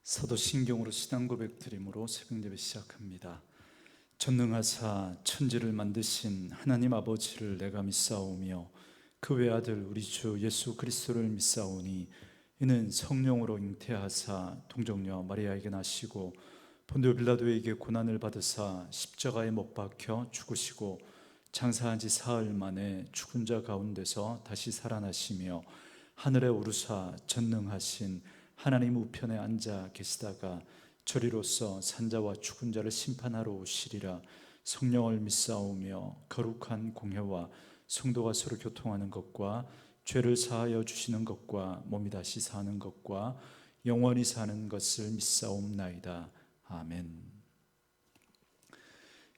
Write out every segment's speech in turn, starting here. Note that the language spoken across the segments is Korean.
사도신경으로 신앙 고백 드림으로 새벽예배 시작합니다. 전능하사 천지를 만드신 하나님 아버지를 내가 믿사오며 그 외아들 우리 주 예수 그리스도를 믿사오니 이는 성령으로 잉태하사 동정녀 마리아에게 나시고 본디오 빌라도에게 고난을 받으사 십자가에 못 박혀 죽으시고 장사한 지 사흘 만에 죽은 자 가운데서 다시 살아나시며 하늘에 오르사 전능하신 하나님 우편에 앉아 계시다가 저리로서 산자와 죽은 자를 심판하러 오시리라. 성령을 믿사오며 거룩한 공회와 성도가 서로 교통하는 것과 죄를 사하여 주시는 것과 몸이 다시 사는 것과 영원히 사는 것을 믿사옵나이다. 아멘.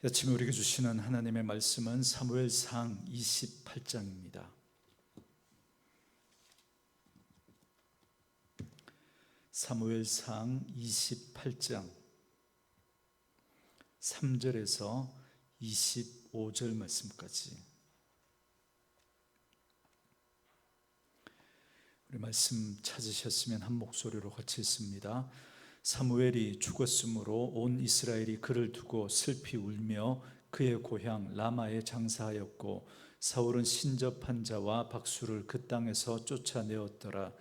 아침에 우리에게 주시는 하나님의 말씀은 사무엘상 28장입니다. 사무엘상 28장 3절에서 25절 말씀까지 우리 말씀 찾으셨으면 한 목소리로 같이 읽습니다. 사무엘이 죽었으므로 온 이스라엘이 그를 두고 슬피 울며 그의 고향 라마에 장사하였고 사울은 신접한 자와 박수를 그 땅에서 쫓아내었더라.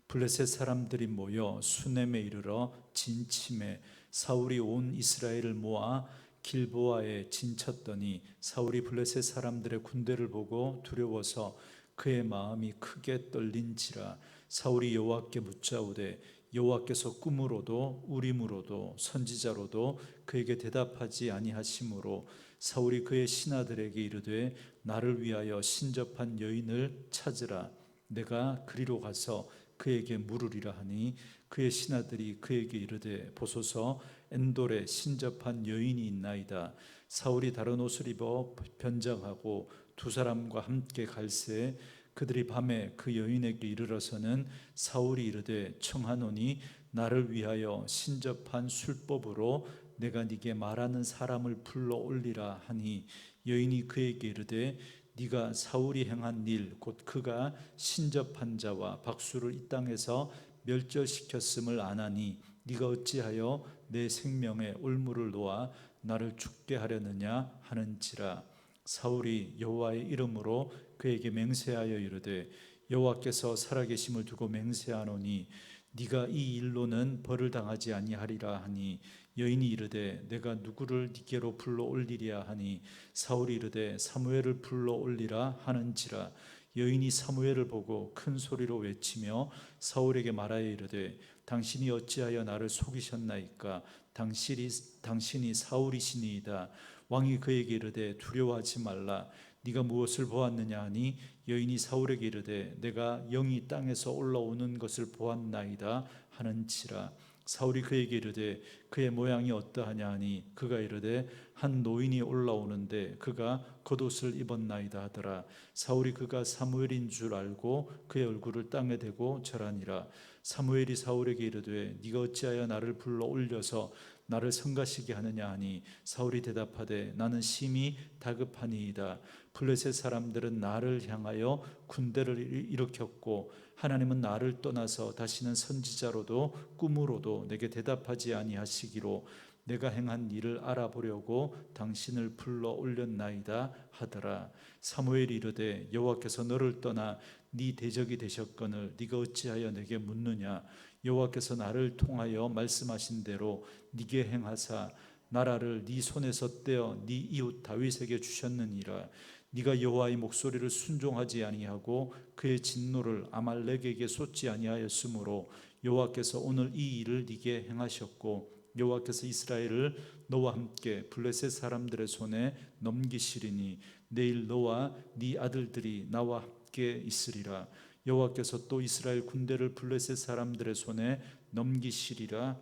블레셋 사람들이 모여 수넴에 이르러 진침해 사울이 온 이스라엘을 모아 길보아에 진쳤더니 사울이 블레셋 사람들의 군대를 보고 두려워서 그의 마음이 크게 떨린지라. 사울이 여호와께 묻자오되 여호와께서 꿈으로도 우림으로도 선지자로도 그에게 대답하지 아니하시므로 사울이 그의 신하들에게 이르되 나를 위하여 신접한 여인을 찾으라. 내가 그리로 가서 그에게 물으리라 하니 그의 신하들이 그에게 이르되 보소서 엔돌에 신접한 여인이 있나이다. 사울이 다른 옷을 입어 변장하고 두 사람과 함께 갈새 그들이 밤에 그 여인에게 이르러서는 사울이 이르되 청하노니 나를 위하여 신접한 술법으로 내가 네게 말하는 사람을 불러 올리라 하니 여인이 그에게 이르되 네가 사울이 행한 일 곧 그가 신접한 자와 박수를 이 땅에서 멸절시켰음을 아나니 네가 어찌하여 내 생명에 올무를 놓아 나를 죽게 하려느냐 하는지라. 사울이 여호와의 이름으로 그에게 맹세하여 이르되 여호와께서 살아계심을 두고 맹세하노니 네가 이 일로는 벌을 당하지 아니하리라 하니 여인이 이르되 내가 누구를 네게로 불러 올리랴 하니 사울이 이르되 사무엘을 불러 올리라 하는지라. 여인이 사무엘을 보고 큰 소리로 외치며 사울에게 말하여 이르되 당신이 어찌하여 나를 속이셨나이까. 당신이 사울이시니이다. 왕이 그에게 이르되 두려워하지 말라. 네가 무엇을 보았느냐 하니 여인이 사울에게 이르되 내가 영이 땅에서 올라오는 것을 보았나이다 하는지라. 사울이 그에게 이르되 그의 모양이 어떠하냐 하니 그가 이르되 한 노인이 올라오는데 그가 겉옷을 입었나이다 하더라. 사울이 그가 사무엘인 줄 알고 그의 얼굴을 땅에 대고 절하니라. 사무엘이 사울에게 이르되 네가 어찌하여 나를 불러 올려서 나를 성가시게 하느냐 하니 사울이 대답하되 나는 심히 다급하니이다. 블레셋 사람들은 나를 향하여 군대를 일으켰고 하나님은 나를 떠나서 다시는 선지자로도 꿈으로도 내게 대답하지 아니하시기로 내가 행한 일을 알아보려고 당신을 불러 올렸나이다 하더라. 사무엘이 이르되 여호와께서 너를 떠나 네 대적이 되셨거늘 네가 어찌하여 내게 묻느냐. 여호와께서 나를 통하여 말씀하신 대로 네게 행하사 나라를 네 손에서 떼어 네 이웃 다윗에게 주셨느니라. 네가 여호와의 목소리를 순종하지 아니하고 그의 진노를 아말렉에게 쏟지 아니하였으므로 여호와께서 오늘 이 일을 네게 행하셨고 여호와께서 이스라엘을 너와 함께 블레셋 사람들의 손에 넘기시리니 내일 너와 네 아들들이 나와 함께 있으리라. 여호와께서 또 이스라엘 군대를 블레셋 사람들의 손에 넘기시리라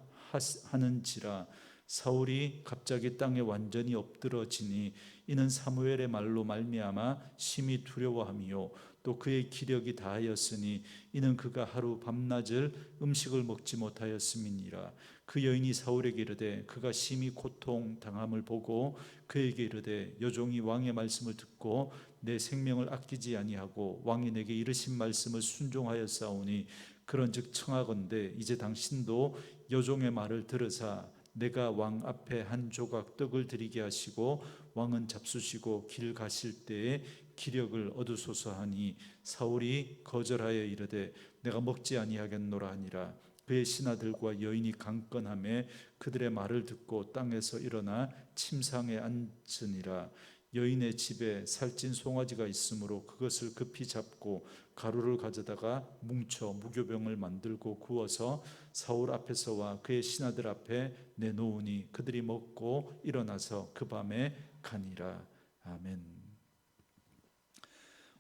하는지라. 사울이 갑자기 땅에 완전히 엎드러지니 이는 사무엘의 말로 말미암아 심히 두려워함이요 또 그의 기력이 다하였으니 이는 그가 하루 밤낮을 음식을 먹지 못하였음이니라. 그 여인이 사울에게 이르되 그가 심히 고통당함을 보고 그에게 이르되 여종이 왕의 말씀을 듣고 내 생명을 아끼지 아니하고 왕이 내게 이르신 말씀을 순종하였사오니 그런즉 청하건대 이제 당신도 여종의 말을 들으사 내가 왕 앞에 한 조각 떡을 드리게 하시고 왕은 잡수시고 길 가실 때에 기력을 얻으소서 하니 사울이 거절하여 이르되 내가 먹지 아니하겠노라 하니라. 그의 신하들과 여인이 강건하매 그들의 말을 듣고 땅에서 일어나 침상에 앉으니라. 여인의 집에 살찐 송아지가 있으므로 그것을 급히 잡고 가루를 가져다가 뭉쳐 무교병을 만들고 구워서 사울 앞에서와 그의 신하들 앞에 내놓으니 그들이 먹고 일어나서 그 밤에 가니라. 아멘.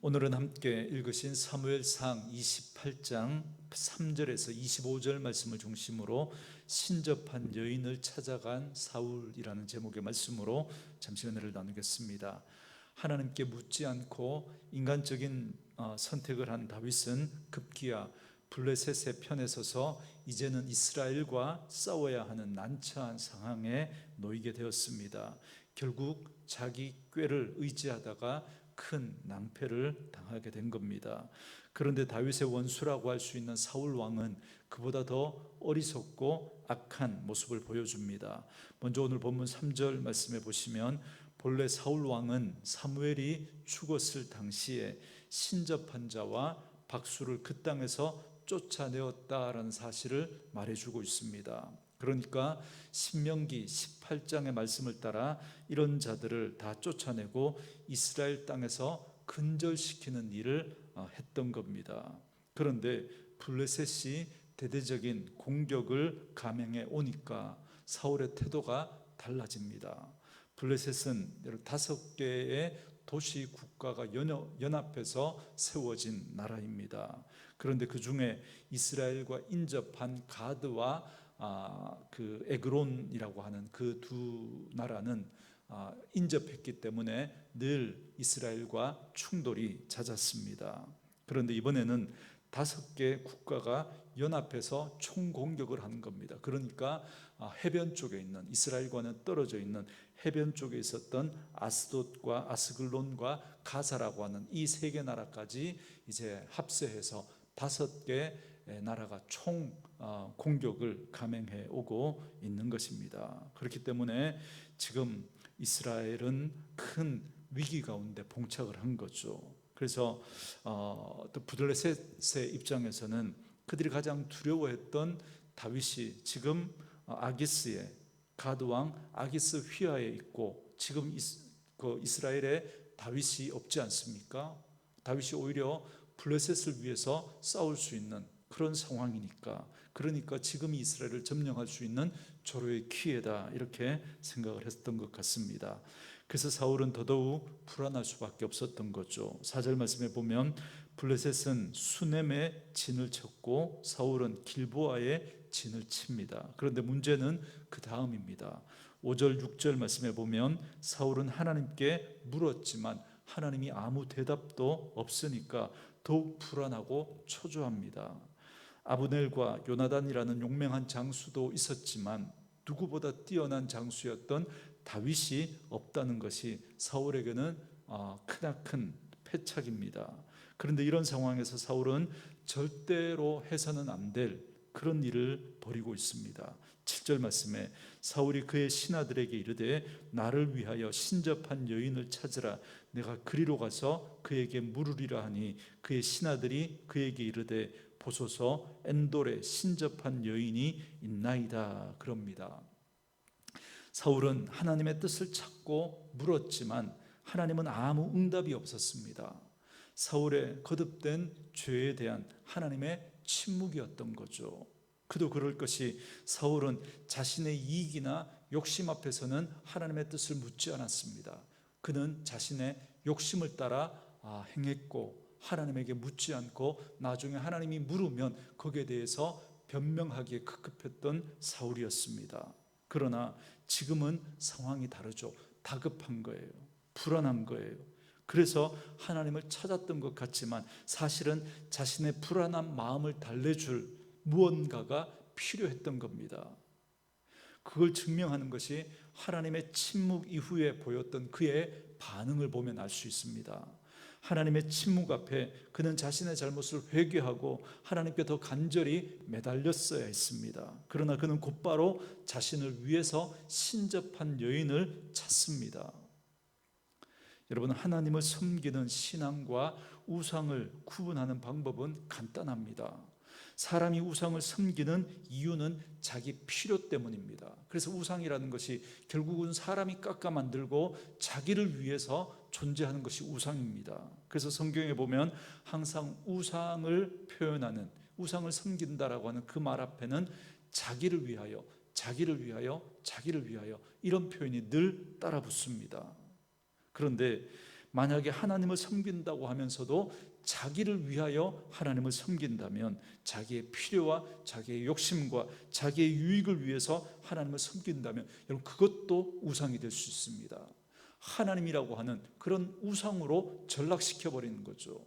오늘은 함께 읽으신 사무엘상 28장 3절에서 25절 말씀을 중심으로 신접한 여인을 찾아간 사울이라는 제목의 말씀으로 잠시 은혜를 나누겠습니다. 하나님께 묻지 않고 인간적인 선택을 한 다윗은 급기야 블레셋의 편에 서서 이제는 이스라엘과 싸워야 하는 난처한 상황에 놓이게 되었습니다. 결국 자기 꾀를 의지하다가 큰 낭패를 당하게 된 겁니다. 그런데 다윗의 원수라고 할 수 있는 사울 왕은 그보다 더 어리석고 악한 모습을 보여줍니다. 먼저 오늘 본문 3절 말씀해 보시면 본래 사울 왕은 사무엘이 죽었을 당시에 신접한 자와 박수를 그 땅에서 쫓아내었다라는 사실을 말해주고 있습니다. 그러니까 신명기 18장의 말씀을 따라 이런 자들을 다 쫓아내고 이스라엘 땅에서 근절시키는 일을 했던 겁니다. 그런데 블레셋이 대대적인 공격을 감행해 오니까 사울의 태도가 달라집니다. 블레셋은 5개의 도시 국가가 연합해서 세워진 나라입니다. 그런데 그 중에 이스라엘과 인접한 가드와 그 에그론이라고 하는 그 두 나라는 인접했기 때문에 늘 이스라엘과 충돌이 잦았습니다. 그런데 이번에는 5개 국가가 연합해서 총공격을 하는 겁니다. 그러니까 해변 쪽에 있는, 이스라엘과는 떨어져 있는 해변 쪽에 있었던 아스돗과 아스글론과 가사라고 하는 이 3개 나라까지 이제 합세해서 5개 나라가 총 공격을 감행해 오고 있는 것입니다. 그렇기 때문에 지금 이스라엘은 큰 위기 가운데 봉착을 한 거죠. 그래서 또 블레셋의 입장에서는 그들이 가장 두려워했던 다윗이 지금 아기스의 가드왕 아기스 휘하에 있고 지금 이스라엘에 다윗이 없지 않습니까? 다윗이 오히려 블레셋을 위해서 싸울 수 있는 그런 상황이니까, 그러니까 지금 이스라엘을 점령할 수 있는 절호의 기회다, 이렇게 생각을 했던 것 같습니다. 그래서 사울은 더더욱 불안할 수밖에 없었던 거죠. 4절 말씀에 보면 블레셋은 수넴에 진을 쳤고 사울은 길보아에 진을 칩니다. 그런데 문제는 그 다음입니다. 5절 6절 말씀에 보면 사울은 하나님께 물었지만 하나님이 아무 대답도 없으니까 더욱 불안하고 초조합니다. 아브넬과 요나단이라는 용맹한 장수도 있었지만 누구보다 뛰어난 장수였던 다윗이 없다는 것이 사울에게는 크나큰 패착입니다. 그런데 이런 상황에서 사울은 절대로 해서는 안 될 그런 일을 벌이고 있습니다. 7절 말씀에 사울이 그의 신하들에게 이르되 나를 위하여 신접한 여인을 찾으라. 내가 그리로 가서 그에게 물으리라 하니 그의 신하들이 그에게 이르되 보소서 엔돌에 신접한 여인이 있나이다 그럽니다. 사울은 하나님의 뜻을 찾고 물었지만 하나님은 아무 응답이 없었습니다. 사울의 거듭된 죄에 대한 하나님의 침묵이었던 거죠. 그도 그럴 것이 사울은 자신의 이익이나 욕심 앞에서는 하나님의 뜻을 묻지 않았습니다. 그는 자신의 욕심을 따라 행했고 하나님에게 묻지 않고 나중에 하나님이 물으면 거기에 대해서 변명하기에 급급했던 사울이었습니다. 그러나 지금은 상황이 다르죠. 다급한 거예요. 불안한 거예요. 그래서 하나님을 찾았던 것 같지만 사실은 자신의 불안한 마음을 달래줄 무언가가 필요했던 겁니다. 그걸 증명하는 것이 하나님의 침묵 이후에 보였던 그의 반응을 보면 알 수 있습니다. 하나님의 침묵 앞에 그는 자신의 잘못을 회개하고 하나님께 더 간절히 매달렸어야 했습니다. 그러나 그는 곧바로 자신을 위해서 신접한 여인을 찾습니다. 여러분, 하나님을 섬기는 신앙과 우상을 구분하는 방법은 간단합니다. 사람이 우상을 섬기는 이유는 자기 필요 때문입니다. 그래서 우상이라는 것이 결국은 사람이 깎아 만들고 자기를 위해서 존재하는 것이 우상입니다. 그래서 성경에 보면 항상 우상을 표현하는, 우상을 섬긴다라고 하는 그 말 앞에는 자기를 위하여, 자기를 위하여, 자기를 위하여 이런 표현이 늘 따라 붙습니다. 그런데 만약에 하나님을 섬긴다고 하면서도 자기를 위하여 하나님을 섬긴다면, 자기의 필요와 자기의 욕심과 자기의 유익을 위해서 하나님을 섬긴다면 여러분, 그것도 우상이 될 수 있습니다. 하나님이라고 하는 그런 우상으로 전락시켜버리는 거죠.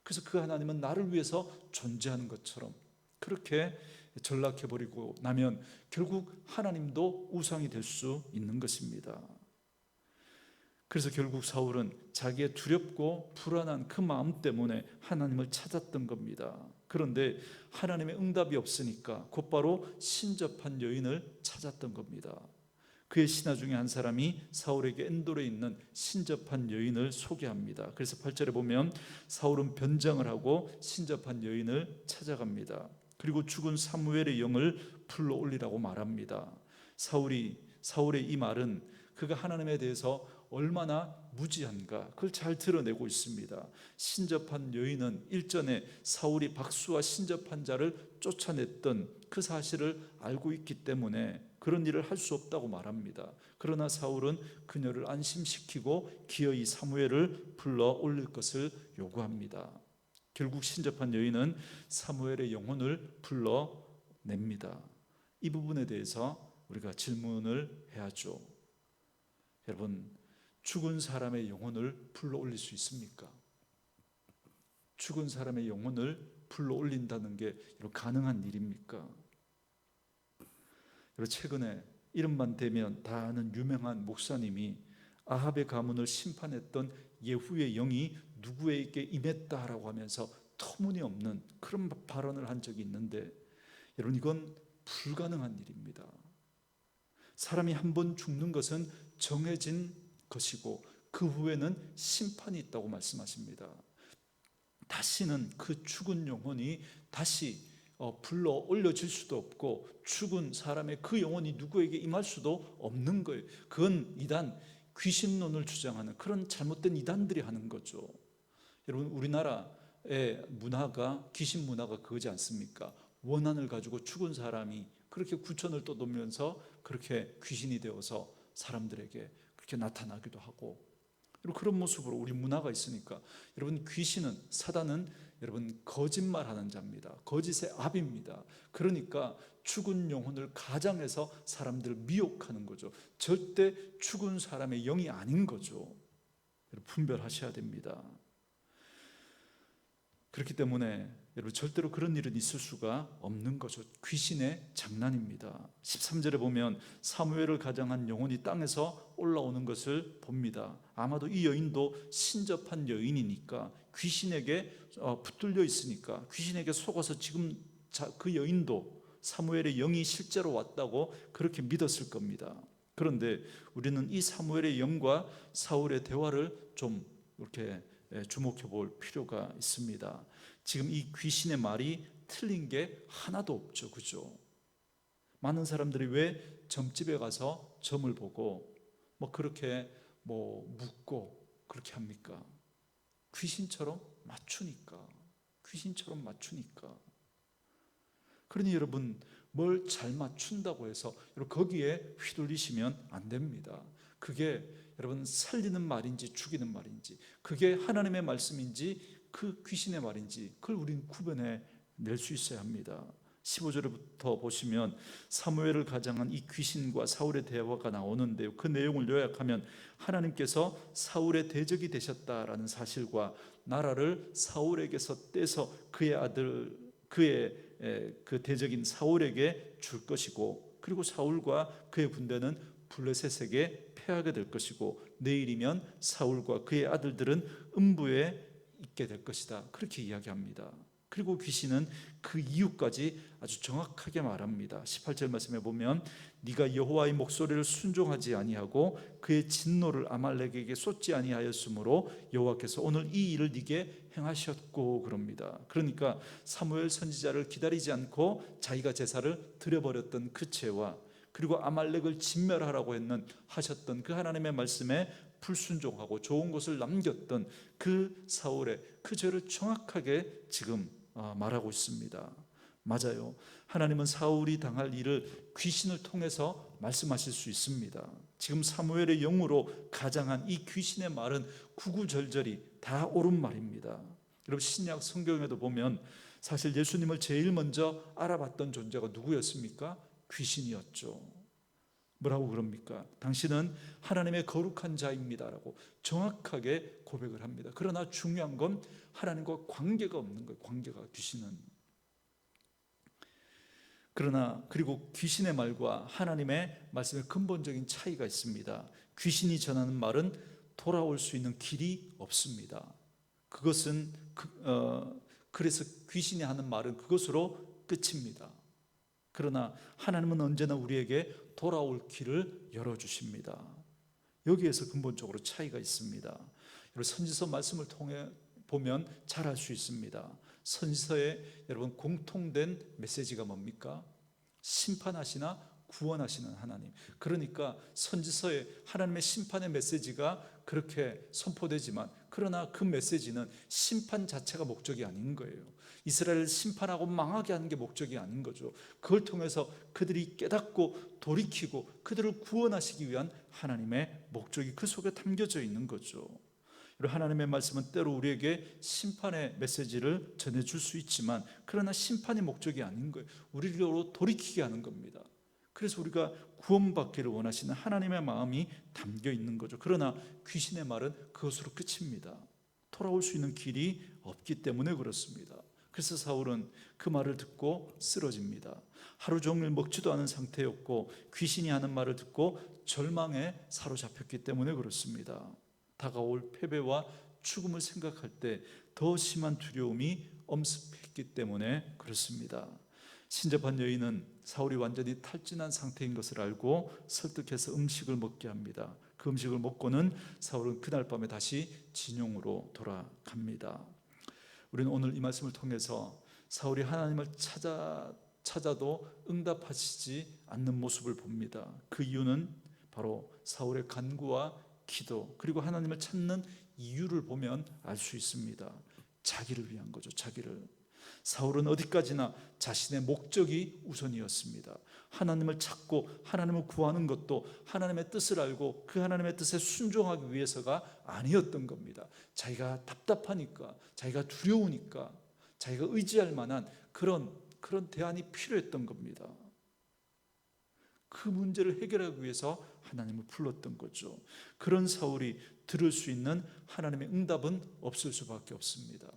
그래서 그 하나님은 나를 위해서 존재하는 것처럼 그렇게 전락해버리고 나면 결국 하나님도 우상이 될 수 있는 것입니다. 그래서 결국 사울은 자기의 두렵고 불안한 그 마음 때문에 하나님을 찾았던 겁니다. 그런데 하나님의 응답이 없으니까 곧바로 신접한 여인을 찾았던 겁니다. 그의 신하 중에 한 사람이 사울에게 엔돌에 있는 신접한 여인을 소개합니다. 그래서 8절에 보면 사울은 변장을 하고 신접한 여인을 찾아갑니다. 그리고 죽은 사무엘의 영을 불러올리라고 말합니다. 사울의 이 말은 그가 하나님에 대해서 얼마나 무지한가 그걸 잘 드러내고 있습니다. 신접한 여인은 일전에 사울이 박수와 신접한 자를 쫓아냈던 그 사실을 알고 있기 때문에 그런 일을 할 수 없다고 말합니다. 그러나 사울은 그녀를 안심시키고 기어이 사무엘을 불러 올릴 것을 요구합니다. 결국 신접한 여인은 사무엘의 영혼을 불러냅니다. 이 부분에 대해서 우리가 질문을 해야죠. 여러분, 죽은 사람의 영혼을 불러 올릴 수 있습니까? 죽은 사람의 영혼을 불러 올린다는 게 가능한 일입니까? 최근에 이름만 대면 다 아는 유명한 목사님이 아합의 가문을 심판했던 예후의 영이 누구에게 임했다라고 하면서 터무니없는 그런 발언을 한 적이 있는데, 여러분, 이건 불가능한 일입니다. 사람이 한 번 죽는 것은 정해진 것이고 그 후에는 심판이 있다고 말씀하십니다. 다시는 그 죽은 영혼이 다시 불러 올려질 수도 없고 죽은 사람의 그 영혼이 누구에게 임할 수도 없는 거예요. 그건 이단, 귀신론을 주장하는 그런 잘못된 이단들이 하는 거죠. 여러분, 우리나라의 문화가, 귀신 문화가 그거지 않습니까? 원한을 가지고 죽은 사람이 그렇게 구천을 떠돌면서 그렇게 귀신이 되어서 사람들에게 그렇게 나타나기도 하고, 그런 모습으로 우리 문화가 있으니까, 여러분, 귀신은, 사단은 여러분 거짓말하는 자입니다. 거짓의 압입니다. 그러니까 죽은 영혼을 가장해서 사람들을 미혹하는 거죠. 절대 죽은 사람의 영이 아닌 거죠. 여러분, 분별하셔야 됩니다. 그렇기 때문에 여러분, 절대로 그런 일은 있을 수가 없는 거죠. 귀신의 장난입니다. 13절에 보면 사무엘을 가장한 영혼이 땅에서 올라오는 것을 봅니다. 아마도 이 여인도 신접한 여인이니까, 귀신에게 붙들려 있으니까, 귀신에게 속아서 지금 그 여인도 사무엘의 영이 실제로 왔다고 그렇게 믿었을 겁니다. 그런데 우리는 이 사무엘의 영과 사울의 대화를 좀 이렇게 주목해 볼 필요가 있습니다. 지금 이 귀신의 말이 틀린 게 하나도 없죠. 그죠? 많은 사람들이 왜 점집에 가서 점을 보고 그렇게 묻고 그렇게 합니까? 귀신처럼 맞추니까. 귀신처럼 맞추니까. 그러니 여러분, 뭘 잘 맞춘다고 해서 거기에 휘둘리시면 안 됩니다. 그게 여러분 살리는 말인지 죽이는 말인지, 그게 하나님의 말씀인지 그 귀신의 말인지, 그걸 우리는 구분해 낼 수 있어야 합니다. 15절부터 보시면 사무엘을 가장한 이 귀신과 사울의 대화가 나오는데요, 그 내용을 요약하면 하나님께서 사울의 대적이 되셨다라는 사실과 나라를 사울에게서 떼서 그의 아들, 그의 그 대적인 사울에게 줄 것이고, 그리고 사울과 그의 군대는 블레셋에게 패하게 될 것이고 내일이면 사울과 그의 아들들은 음부에 있게 될 것이다. 그렇게 이야기합니다. 그리고 귀신은 그 이유까지 아주 정확하게 말합니다. 18절 말씀에 보면 네가 여호와의 목소리를 순종하지 아니하고 그의 진노를 아말렉에게 쏟지 아니하였으므로 여호와께서 오늘 이 일을 네게 행하셨고 그럽니다. 그러니까 사무엘 선지자를 기다리지 않고 자기가 제사를 드려버렸던 그 죄와 그리고 아말렉을 진멸하라고 하셨던 그 하나님의 말씀에 불순종하고 좋은 것을 남겼던 그 사울의 그 죄를 정확하게 지금 말하고 있습니다. 맞아요. 하나님은 사울이 당할 일을 귀신을 통해서 말씀하실 수 있습니다. 지금 사무엘의 영으로 가장한 이 귀신의 말은 구구절절히 다 옳은 말입니다. 여러분 신약 성경에도 보면 사실 예수님을 제일 먼저 알아봤던 존재가 누구였습니까? 귀신이었죠. 뭐라고 그럽니까? 당신은 하나님의 거룩한 자입니다라고 정확하게 고백을 합니다. 그러나 중요한 건 하나님과 관계가 없는 거예요. 관계가 귀신은. 그러나 그리고 귀신의 말과 하나님의 말씀의 근본적인 차이가 있습니다. 귀신이 전하는 말은 돌아올 수 있는 길이 없습니다. 그것은 그래서 귀신이 하는 말은 그것으로 끝입니다. 그러나 하나님은 언제나 우리에게 돌아올 길을 열어주십니다. 여기에서 근본적으로 차이가 있습니다. 여러분 선지서 말씀을 통해 보면 잘 알 수 있습니다. 선지서에 여러분 공통된 메시지가 뭡니까? 심판하시나 구원하시는 하나님. 그러니까 선지서에 하나님의 심판의 메시지가 그렇게 선포되지만 그러나 그 메시지는 심판 자체가 목적이 아닌 거예요. 이스라엘을 심판하고 망하게 하는 게 목적이 아닌 거죠. 그걸 통해서 그들이 깨닫고 돌이키고 그들을 구원하시기 위한 하나님의 목적이 그 속에 담겨져 있는 거죠. 하나님의 말씀은 때로 우리에게 심판의 메시지를 전해줄 수 있지만 그러나 심판의 목적이 아닌 거예요. 우리로 돌이키게 하는 겁니다. 그래서 우리가 구원받기를 원하시는 하나님의 마음이 담겨 있는 거죠. 그러나 귀신의 말은 그것으로 끝입니다. 돌아올 수 있는 길이 없기 때문에 그렇습니다. 그래서 사울은 그 말을 듣고 쓰러집니다. 하루 종일 먹지도 않은 상태였고 귀신이 하는 말을 듣고 절망에 사로잡혔기 때문에 그렇습니다. 다가올 패배와 죽음을 생각할 때 더 심한 두려움이 엄습했기 때문에 그렇습니다. 신접한 여인은 사울이 완전히 탈진한 상태인 것을 알고 설득해서 음식을 먹게 합니다. 그 음식을 먹고는 사울은 그날 밤에 다시 진영으로 돌아갑니다. 우리는 오늘 이 말씀을 통해서 사울이 하나님을 찾아도 응답하시지 않는 모습을 봅니다. 그 이유는 바로 사울의 간구와 기도 그리고 하나님을 찾는 이유를 보면 알 수 있습니다. 자기를 위한 거죠. 자기를. 사울은 어디까지나 자신의 목적이 우선이었습니다. 하나님을 찾고 하나님을 구하는 것도 하나님의 뜻을 알고 그 하나님의 뜻에 순종하기 위해서가 아니었던 겁니다. 자기가 답답하니까, 자기가 두려우니까, 자기가 의지할 만한 그런 대안이 필요했던 겁니다. 그 문제를 해결하기 위해서 하나님을 불렀던 거죠. 그런 사울이 들을 수 있는 하나님의 응답은 없을 수밖에 없습니다.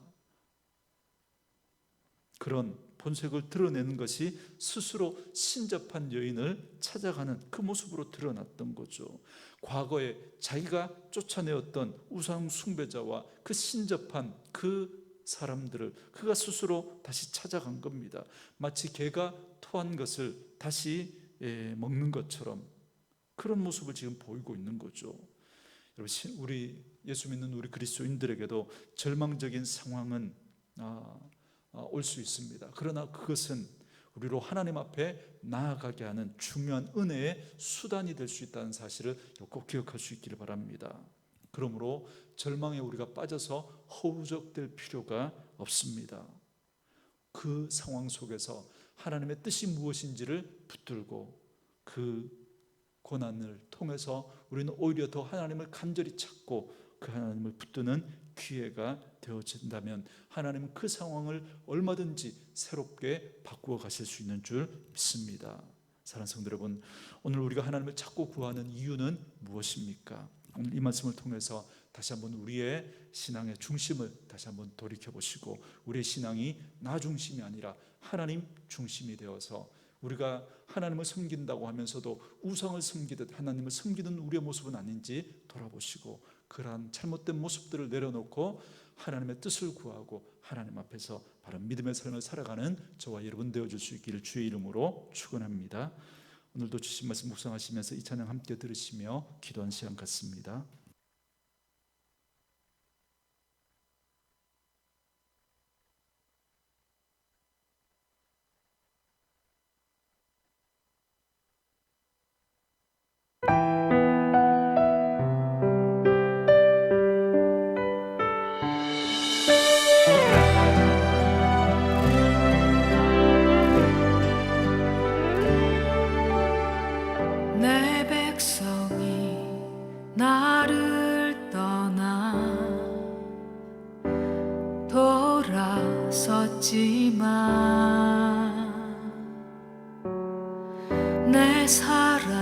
그런 본색을 드러내는 것이 스스로 신접한 여인을 찾아가는 그 모습으로 드러났던 거죠. 과거에 자기가 쫓아내었던 우상 숭배자와 그 신접한 그 사람들을 그가 스스로 다시 찾아간 겁니다. 마치 개가 토한 것을 다시 먹는 것처럼 그런 모습을 지금 보이고 있는 거죠. 여러분, 우리 예수 믿는 우리 그리스도인들에게도 절망적인 상황은 올 수 있습니다. 그러나 그것은 우리로 하나님 앞에 나아가게 하는 중요한 은혜의 수단이 될 수 있다는 사실을 꼭 기억할 수 있기를 바랍니다. 그러므로 절망에 우리가 빠져서 허우적될 필요가 없습니다. 그 상황 속에서 하나님의 뜻이 무엇인지를 붙들고 그 고난을 통해서 우리는 오히려 더 하나님을 간절히 찾고 그 하나님을 붙드는 기회가 되어진다면 하나님은 그 상황을 얼마든지 새롭게 바꾸어 가실 수 있는 줄 믿습니다. 사랑하는 성도 여러분, 오늘 우리가 하나님을 찾고 구하는 이유는 무엇입니까? 오늘 이 말씀을 통해서 다시 한번 우리의 신앙의 중심을 다시 한번 돌이켜 보시고 우리의 신앙이 나 중심이 아니라 하나님 중심이 되어서 우리가 하나님을 섬긴다고 하면서도 우상을 섬기듯 하나님을 섬기는 우리의 모습은 아닌지 돌아보시고, 그러한 잘못된 모습들을 내려놓고 하나님의 뜻을 구하고 하나님 앞에서 바른 믿음의 삶을 살아가는 저와 여러분 되어줄 수 있기를 주의 이름으로 축원합니다. 오늘도 주신 말씀 묵상하시면서 이 찬양 함께 들으시며 기도한 시간 갖습니다. 내 백성이 나를 떠나 돌아섰지만 내 사랑